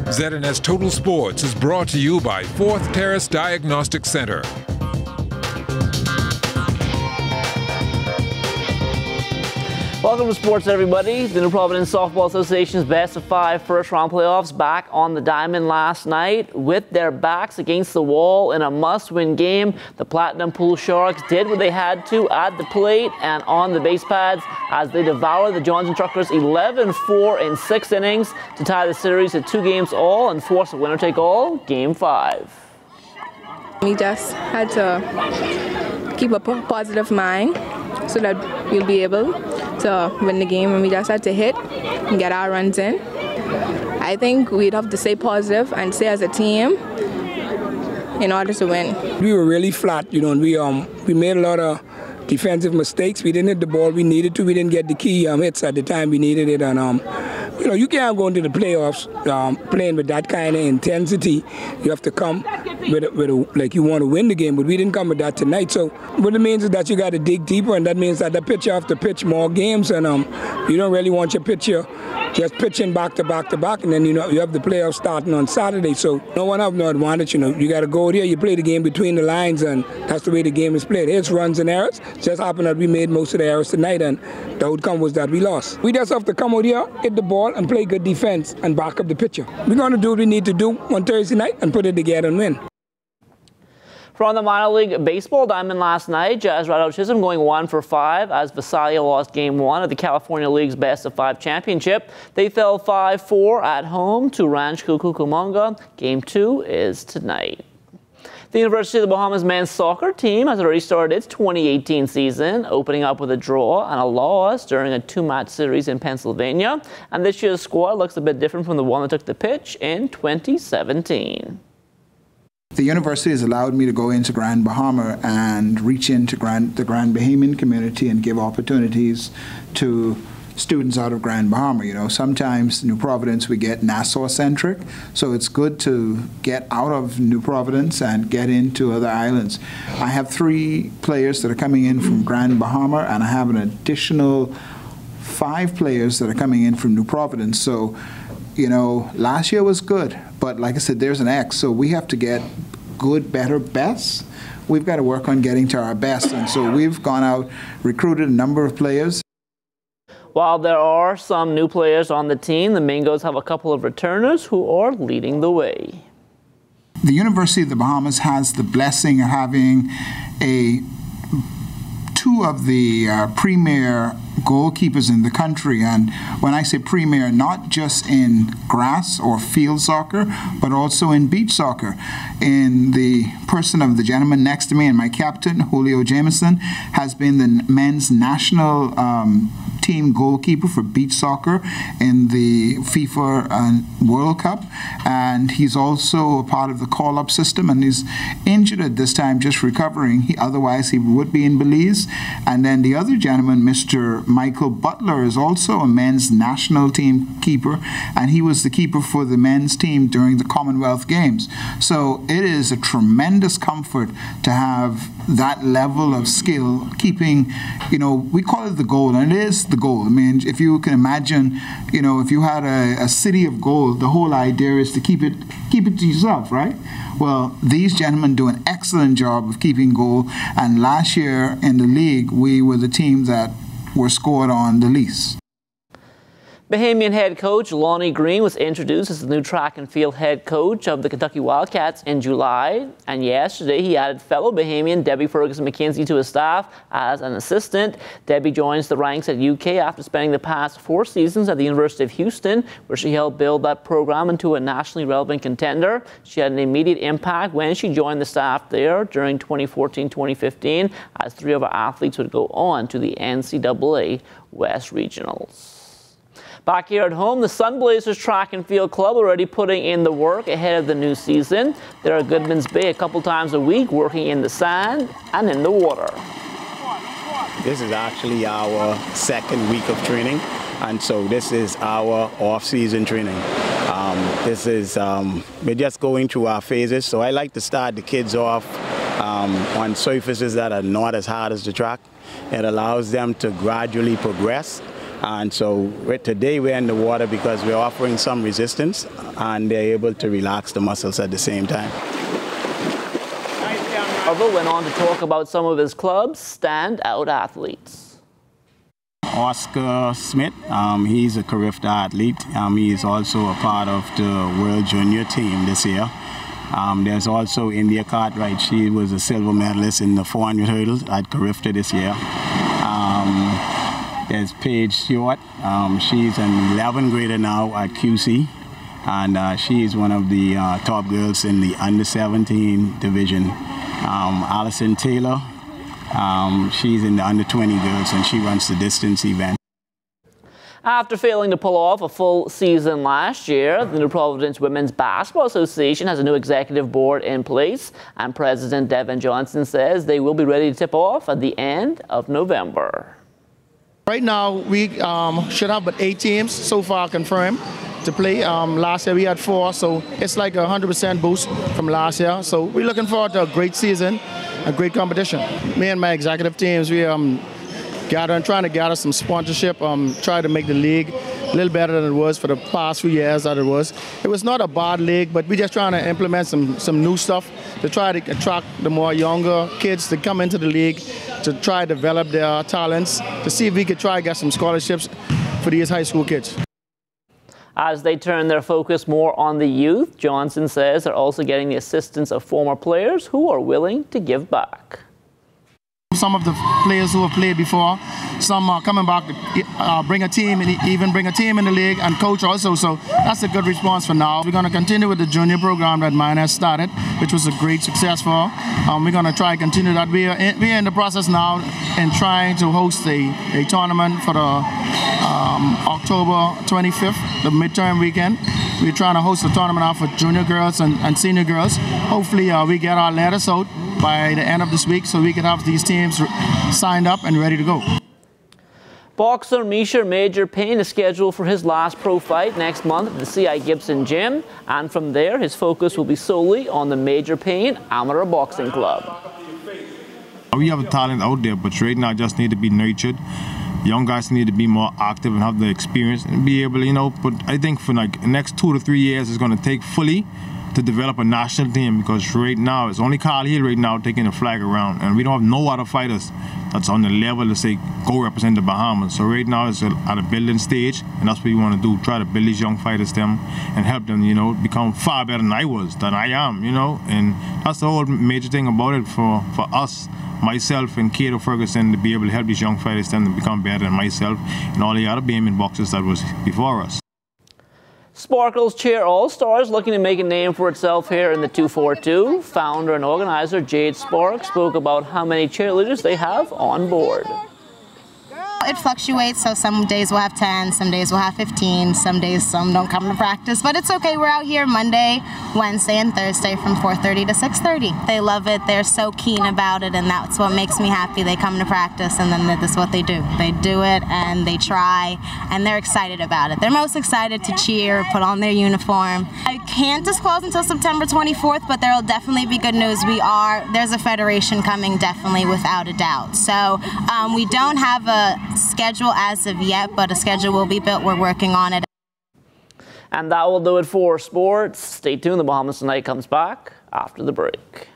ZNS Total Sports is brought to you by Fourth Terrace Diagnostic Center. Welcome to sports, everybody. The New Providence Softball Association's Best of 5 first-round playoffs back on the diamond last night. With their backs against the wall in a must-win game, the Platinum Pool Sharks did what they had to at the plate and on the base pads as they devoured the Johnson Truckers 11-4 in 6 innings to tie the series at 2 games all and force a winner-take-all Game 5. We just had to keep a positive mind so that we'll be able to win the game, and we just had to hit and get our runs in. I think we'd have to stay positive and stay as a team in order to win. We were really flat, you know, and we made a lot of defensive mistakes. We didn't hit the ball we needed to. We didn't get the key hits at the time we needed it, and you know, you can't go into the playoffs playing with that kind of intensity. You have to come like you want to win the game, but we didn't come with that tonight. So what it means is that you got to dig deeper, and that means that the pitcher have to pitch more games, and you don't really want your pitcher just pitching back to back to back, and then you know you have the playoffs starting on Saturday. So no one have no advantage. You know, you got to go there. You play the game between the lines, and that's the way the game is played. It's runs and errors. It just happened that we made most of the errors tonight, and the outcome was that we lost. We just have to come out here, hit the ball, and play good defense and back up the pitcher. We're going to do what we need to do on Thursday night and put it together and win. From the minor league baseball diamond last night, Jazz Rado Chisholm going 1 for 5 as Visalia lost Game 1 of the California League's Best of 5 championship. They fell 5-4 at home to Rancho Cucamonga. Game 2 is tonight. The University of the Bahamas men's soccer team has already started its 2018 season, opening up with a draw and a loss during a 2-match series in Pennsylvania. And this year's squad looks a bit different from the one that took the pitch in 2017. The university has allowed me to go into Grand Bahama and reach into the Grand Bahamian community and give opportunities to students out of Grand Bahama. You know, sometimes New Providence we get Nassau-centric, so it's good to get out of New Providence and get into other islands. I have 3 players that are coming in from Grand Bahama, and I have an additional 5 players that are coming in from New Providence. So, you know, last year was good, but like I said, there's an X, so we have to get good, better, best. We've got to work on getting to our best, and so we've gone out, recruited a number of players. While there are some new players on the team, the Mingos have a couple of returners who are leading the way. The University of the Bahamas has the blessing of having 2 of the premier goalkeepers in the country, and when I say premier, not just in grass or field soccer, but also in beach soccer. In the person of the gentleman next to me, and my captain, Julio Jameson, has been the men's national team goalkeeper for beach soccer in the FIFA World Cup, and he's also a part of the call-up system, and he's injured at this time, just recovering. Otherwise, he would be in Belize. And then the other gentleman, Mr. Michael Butler, is also a men's national team keeper, and he was the keeper for the men's team during the Commonwealth Games. So it is a tremendous comfort to have that level of skill, keeping, you know, we call it the goal, and it is the goal. I mean, if you can imagine, you know, if you had a city of gold, the whole idea is to keep it to yourself, right? Well, these gentlemen do an excellent job of keeping goal, and last year in the league, we were the team that were scored on the least. Bahamian head coach Lonnie Green was introduced as the new track and field head coach of the Kentucky Wildcats in July, and yesterday he added fellow Bahamian Debbie Ferguson-McKenzie to his staff as an assistant. Debbie joins the ranks at UK after spending the past 4 seasons at the University of Houston, where she helped build that program into a nationally relevant contender. She had an immediate impact when she joined the staff there during 2014-2015, as 3 of our athletes would go on to the NCAA West Regionals. Back here at home, the Sunblazers Track and Field Club already putting in the work ahead of the new season. They're at Goodman's Bay a couple times a week, working in the sand and in the water. This is actually our 2nd week of training, and so this is our off-season training. We're just going through our phases, so I like to start the kids off on surfaces that are not as hard as the track. It allows them to gradually progress And so today we're in the water because we're offering some resistance and they're able to relax the muscles at the same time. Marvel went on to talk about some of his club's standout athletes. Oscar Smith, he's a Carifta athlete. He is also a part of the World Junior team this year. There's also India Cartwright. She was a silver medalist in the 400 hurdles at Carifta this year. There's Paige Stewart. She's an 11th grader now at QC. And she is one of the top girls in the under 17 division. Allison Taylor, she's in the under 20 girls and she runs the distance event. After failing to pull off a full season last year, the New Providence Women's Basketball Association has a new executive board in place, and President Devin Johnson says they will be ready to tip off at the end of November. Right now, we should have about 8 teams so far confirmed to play. Last year we had 4, so it's like a 100% boost from last year. So we're looking forward to a great season, a great competition. Me and my executive teams, we trying to gather some sponsorship, try to make the league a little better than it was for the past few years that it was. It was not a bad league, but we're just trying to implement some new stuff to try to attract the more younger kids to come into the league, to try to develop their talents, to see if we could try to get some scholarships for these high school kids. As they turn their focus more on the youth, Johnson says they're also getting the assistance of former players who are willing to give back. Some of the players who have played before, some are coming back to bring a team and even bring a team in the league and coach also, so that's a good response for now. We're going to continue with the junior program that mine has started, which was a great success for. We're going to try and continue that. We're in the process now in trying to host a tournament for the October 25th, the midterm weekend. We're trying to host a tournament out for junior girls and senior girls. Hopefully we get our letters out by the end of this week so we can have these teams signed up and ready to go. Boxer Misha Major Payne is scheduled for his last pro fight next month at the C.I. Gibson Gym, and from there his focus will be solely on the Major Payne Amateur Boxing Club. We have a talent out there, but right now just need to be nurtured. Young guys need to be more active and have the experience and be able to, but I think for like the next 2 to 3 years it's going to take fully to develop a national team, because right now it's only Carl Hill right now taking the flag around, and we don't have no other fighters that's on the level to say go represent the Bahamas. So right now it's at a building stage, and that's what we want to do, try to build these young fighters them and help them, become far better than I am, and that's the whole major thing about it for us, myself and Kato Ferguson, to be able to help these young fighters them to become better than myself and all the other Bahamian boxers that was before us. Sparkle's Cheer All-Stars looking to make a name for itself here in the 242. Founder and organizer Jade Spark spoke about how many cheerleaders they have on board. It fluctuates, so some days we'll have 10, some days we'll have 15, some days some don't come to practice, but it's okay. We're out here Monday, Wednesday, and Thursday from 4:30 to 6:30. They love it, they're so keen about it, and that's what makes me happy. They come to practice, and then this is what they do. They do it, and they try, and they're excited about it. They're most excited to cheer, put on their uniform. I can't disclose until September 24th, but there will definitely be good news. There's a federation coming, definitely, without a doubt. So we don't have a schedule as of yet, but a schedule will be built. We're working on it. And that will do it for sports. Stay tuned. The Bahamas Tonight comes back after the break.